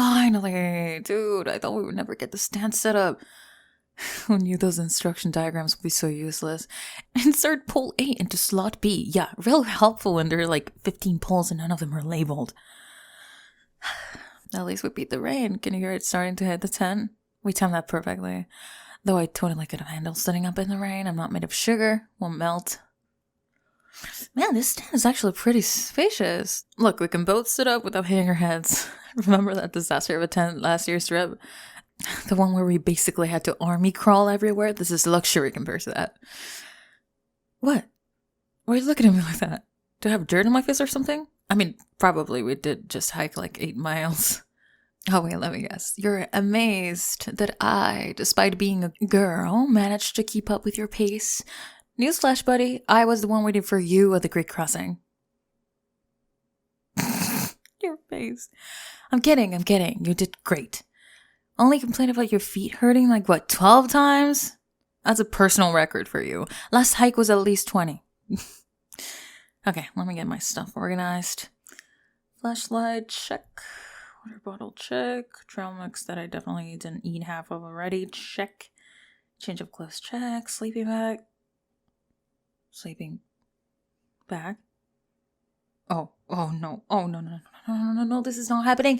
Finally, dude, I thought we would never get the stand set up. Who knew those instruction diagrams would be so useless? Insert pole A into slot B. Yeah, real helpful when there are like 15 poles and none of them are labeled. At least we beat the rain. Can you hear it starting to hit the 10? We timed that perfectly. Though I totally could have handled sitting up in the rain. I'm not made of sugar. Won't melt. Man, this stand is actually pretty spacious. Look, we can both sit up without hitting our heads. Remember that disaster of a tent last year's trip? The one where we basically had to army crawl everywhere? This is luxury compared to that. What? Why are you looking at me like that? Do I have dirt on my face or something? I mean, probably we did just hike like 8 miles. Oh wait, let me guess. You're amazed that I, despite being a girl, managed to keep up with your pace. Newsflash, buddy, I was the one waiting for you at the Great Crossing. Your face. I'm kidding. You did great. Only complained about your feet hurting like, 12 times? That's a personal record for you. Last hike was at least 20. Okay, let me get my stuff organized. Flashlight, check. Water bottle, check. Trail mix that I definitely didn't eat half of already, check. Change of clothes, check. Sleeping bag. Sleeping bag? Oh no, this is not happening.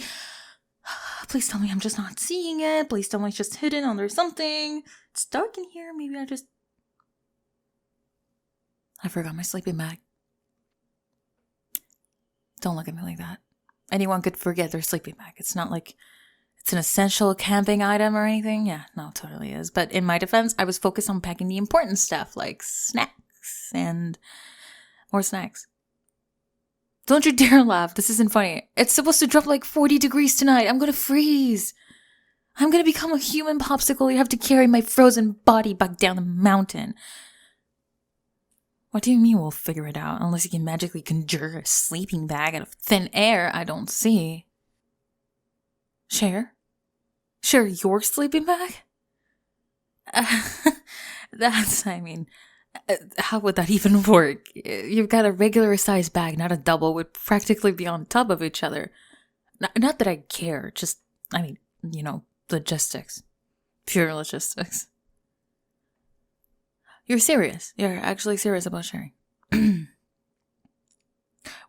Please tell me I'm just not seeing it. Please tell me it's just hidden under something. It's dark in here. Maybe I forgot my sleeping bag. Don't look at me like that. Anyone could forget their sleeping bag. It's not like it's an essential camping item or anything. Yeah, no, it totally is. But in my defense, I was focused on packing the important stuff like snacks and more snacks. Don't you dare laugh. This isn't funny. It's supposed to drop like 40 degrees tonight. I'm gonna freeze. I'm gonna become a human popsicle. You have to carry my frozen body back down the mountain. What do you mean we'll figure it out? Unless you can magically conjure a sleeping bag out of thin air, I don't see. Share your sleeping bag? How would that even work? You've got a regular size bag, not a double, would practically be on top of each other. Not that I care, just, logistics. Pure logistics. You're serious. You're actually serious about sharing.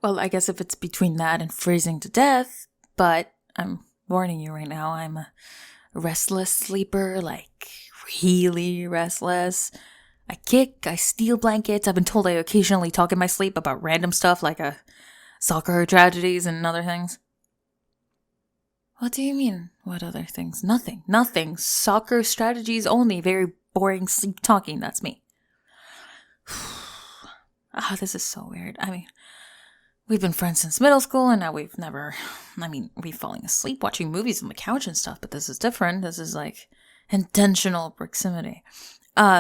Well, I guess if it's between that and freezing to death, but I'm warning you right now, I'm a restless sleeper, like really restless. I kick, I steal blankets. I've been told I occasionally talk in my sleep about random stuff like soccer tragedies and other things. What do you mean? What other things? Nothing. Soccer strategies only. Very boring sleep talking. That's me. This is so weird. We've been friends since middle school and now we've falling asleep watching movies on the couch and stuff, but this is different. This is like intentional proximity.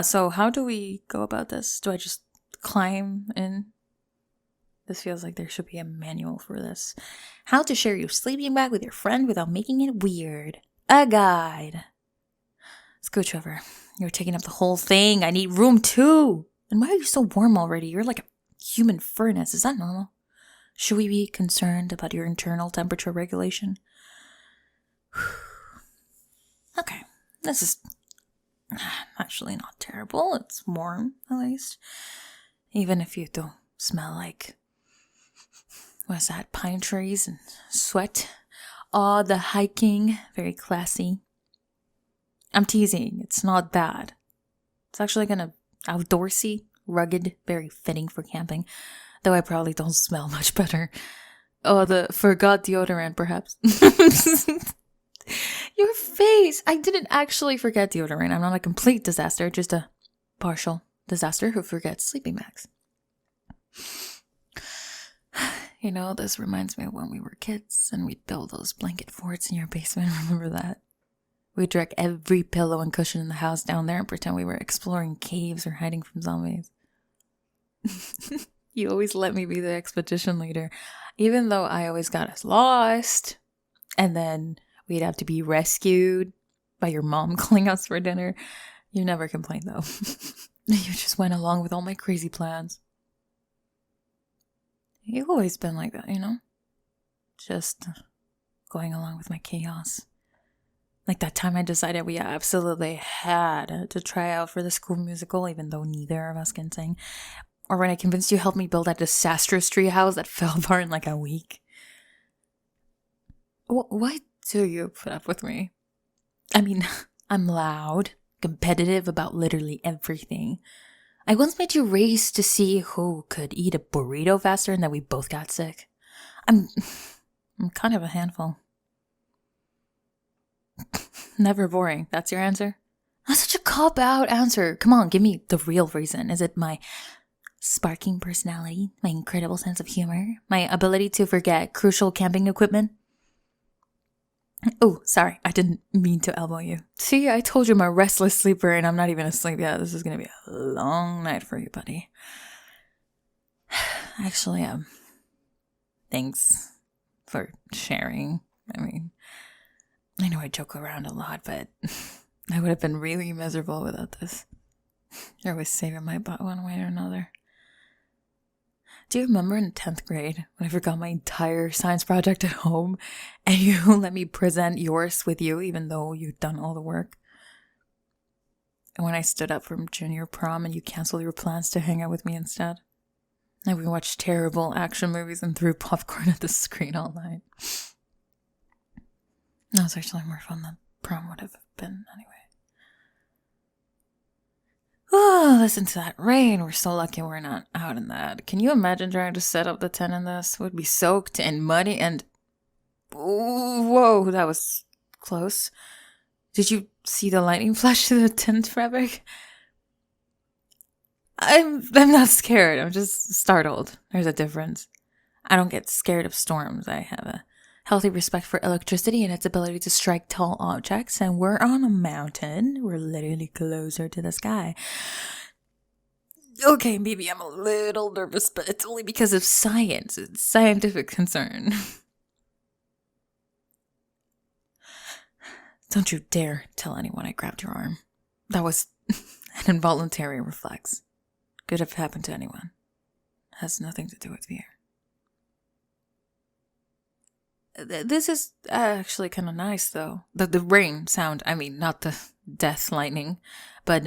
So how do we go about this? Do I just climb in? This feels like there should be a manual for this. How to share your sleeping bag with your friend without making it weird. A guide. Let's go, Trevor. You're taking up the whole thing. I need room too. And why are you so warm already? You're like a human furnace. Is that normal? Should we be concerned about your internal temperature regulation? Okay. This is actually not terrible. It's warm, at least. Even if you don't smell like, what's that, pine trees and sweat. Oh, the hiking. Very classy. I'm teasing. It's not bad. It's actually kind of outdoorsy, rugged, very fitting for camping. Though I probably don't smell much better. Oh, the forgot deodorant, perhaps. Your face! I didn't actually forget deodorant. I'm not a complete disaster, just a partial disaster who forgets sleeping bags. This reminds me of when we were kids and we'd build those blanket forts in your basement. Remember that? We'd drag every pillow and cushion in the house down there and pretend we were exploring caves or hiding from zombies. You always let me be the expedition leader, even though I always got us lost. And then we'd have to be rescued by your mom calling us for dinner. You never complained, though. You just went along with all my crazy plans. You've always been like that, Just going along with my chaos. Like that time I decided we absolutely had to try out for the school musical, even though neither of us can sing. Or when I convinced you to help me build that disastrous treehouse that fell apart in like a week. Why do you put up with me? I mean, I'm loud, competitive about literally everything. I once made you race to see who could eat a burrito faster and then we both got sick. I'm kind of a handful. Never boring. That's your answer? That's such a cop-out answer. Come on, give me the real reason. Is it my sparking personality, my incredible sense of humor, my ability to forget crucial camping equipment? Oh, sorry, I didn't mean to elbow you. See, I told you I'm a restless sleeper and I'm not even asleep yet. This is going to be a long night for you, buddy. Actually, thanks for sharing. I mean, I know I joke around a lot, but I would have been really miserable without this. You're always saving my butt one way or another. Do you remember in 10th grade when I forgot my entire science project at home and you let me present yours with you even though you'd done all the work? And when I stood up from junior prom and you canceled your plans to hang out with me instead? And we watched terrible action movies and threw popcorn at the screen all night. That was actually more fun than prom would have been anyway. Oh, listen to that rain. We're so lucky we're not out in that. Can you imagine trying to set up the tent in this? We'd be soaked and muddy and... Ooh, whoa, that was close. Did you see the lightning flash to the tent fabric? I'm not scared. I'm just startled. There's a difference. I don't get scared of storms. I have a healthy respect for electricity and its ability to strike tall objects, and we're on a mountain. We're literally closer to the sky. Okay, maybe I'm a little nervous, but it's only because of science. It's scientific concern. Don't you dare tell anyone I grabbed your arm. That was an involuntary reflex. Could have happened to anyone. Has nothing to do with fear. This is actually kind of nice, though. The rain sound, I mean, not the death lightning, but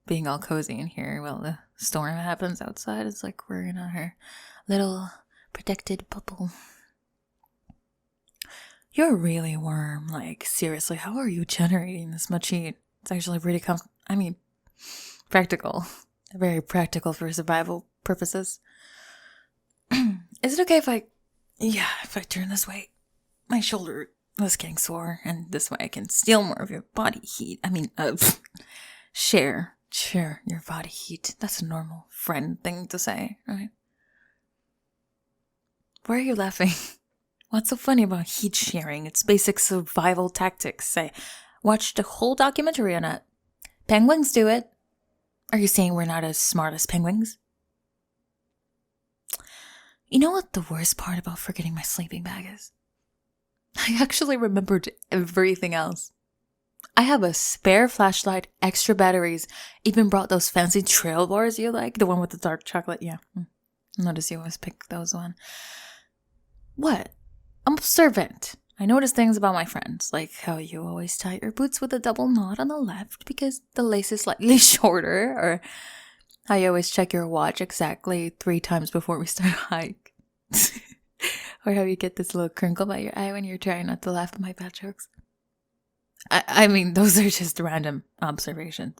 being all cozy in here while the storm happens outside. It's like we're in our little protected bubble. You're really warm. Like, seriously, how are you generating this much heat? It's actually pretty practical. Very practical for survival purposes. Is it okay if I turn this way? My shoulder was getting sore, and this way I can steal more of your body heat. I mean, share your body heat. That's a normal friend thing to say, right? Why are you laughing? What's so funny about heat sharing? It's basic survival tactics. I watched the whole documentary on it. Penguins do it. Are you saying we're not as smart as penguins? You know what the worst part about forgetting my sleeping bag is? I actually remembered everything else. I have a spare flashlight, extra batteries, even brought those fancy trail bars you like, the one with the dark chocolate. Yeah, notice you always pick those one. What? I'm observant. I notice things about my friends, like how you always tie your boots with a double knot on the left because the lace is slightly shorter, or how you always check your watch exactly 3 times before we start a hike. Or how you get this little crinkle by your eye when you're trying not to laugh at my bad jokes. I mean, those are just random observations.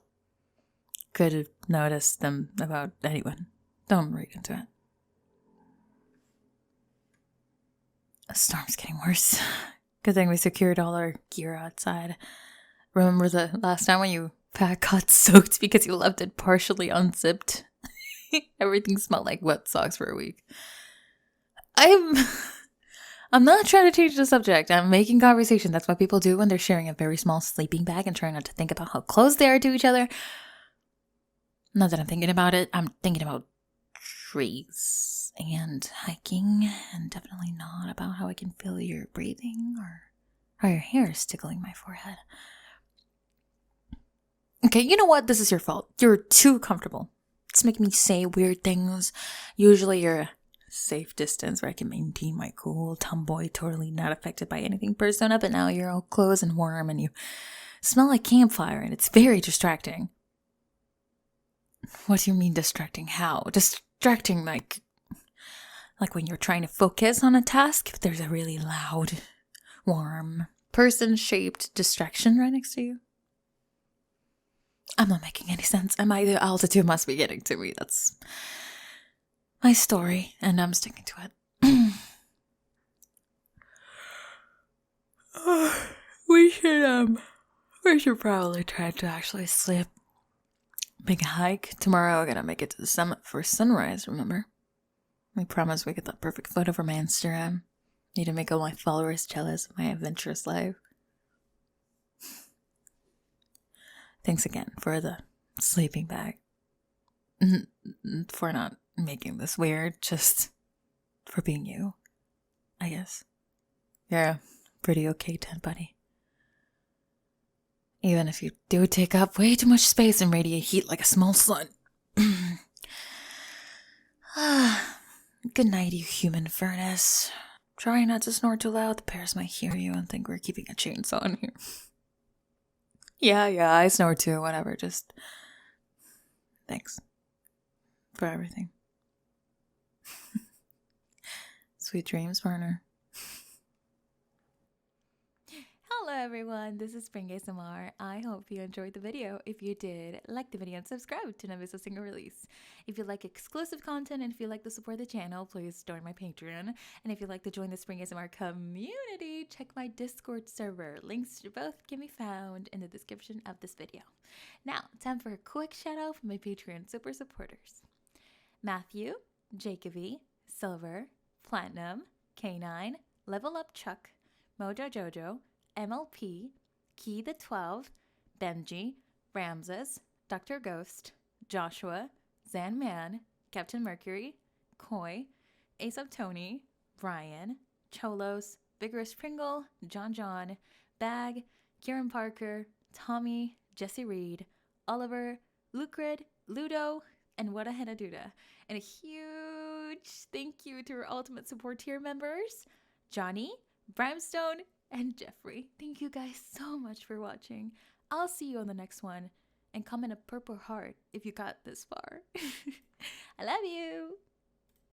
Could have noticed them about anyone. Don't read into it. The storm's getting worse. Good thing we secured all our gear outside. Remember the last time when your pack got soaked because you left it partially unzipped? Everything smelled like wet socks for a week. I'm not trying to change the subject. I'm making conversation. That's what people do when they're sharing a very small sleeping bag and trying not to think about how close they are to each other. Not that I'm thinking about it. I'm thinking about trees and hiking, and definitely not about how I can feel your breathing or how your hair is tickling my forehead. Okay, you know what? This is your fault. You're too comfortable. It's making me say weird things. Usually you're safe distance where I can maintain my cool. Tomboy, totally not affected by anything persona, but now you're all close and warm and you smell like campfire and it's very distracting. What do you mean distracting? How? Distracting like when you're trying to focus on a task, if there's a really loud, warm, person-shaped distraction right next to you. I'm not making any sense. The altitude must be getting to me. That's my story, and I'm sticking to it. We should probably try to actually sleep. Big hike. Tomorrow we're gonna make it to the summit for sunrise, remember? We promised we get that perfect photo for my Instagram. Need to make all my followers jealous of my adventurous life. Thanks again for the sleeping bag. For not making this weird, just for being you, I guess. You're a pretty okay tent buddy. Even if you do take up way too much space and radiate heat like a small sun. Good night, you human furnace. Try not to snore too loud. The bears might hear you and think we're keeping a chainsaw in here. Yeah, I snore too. Whatever, just... Thanks. For everything. Sweet dreams, partner. Hello everyone, this is Spring ASMR. I hope you enjoyed the video. If you did, like the video and subscribe to never miss a single release. If you like exclusive content and if you like to support the channel, please join my Patreon. And if you'd like to join the Spring ASMR community, check my Discord server. Links to both can be found in the description of this video. Now, time for a quick shout out from my Patreon super supporters. Matthew, Jacoby, Silver, Platinum, K9, Level Up Chuck, Mojo Jojo, MLP, Key the 12, Benji, Ramses, Dr. Ghost, Joshua, Zanman, Captain Mercury, Koi, Ace of Tony, Brian, Cholos, Vigorous Pringle, John, Bag, Kieran Parker, Tommy, Jesse Reed, Oliver, Lucrid, Ludo, and What a Henna Duda. And a huge thank you to our Ultimate Support tier members, Johnny, Brimstone, and Jeffrey. Thank you guys so much for watching. I'll see you on the next one. And comment a purple heart if you got this far. I love you.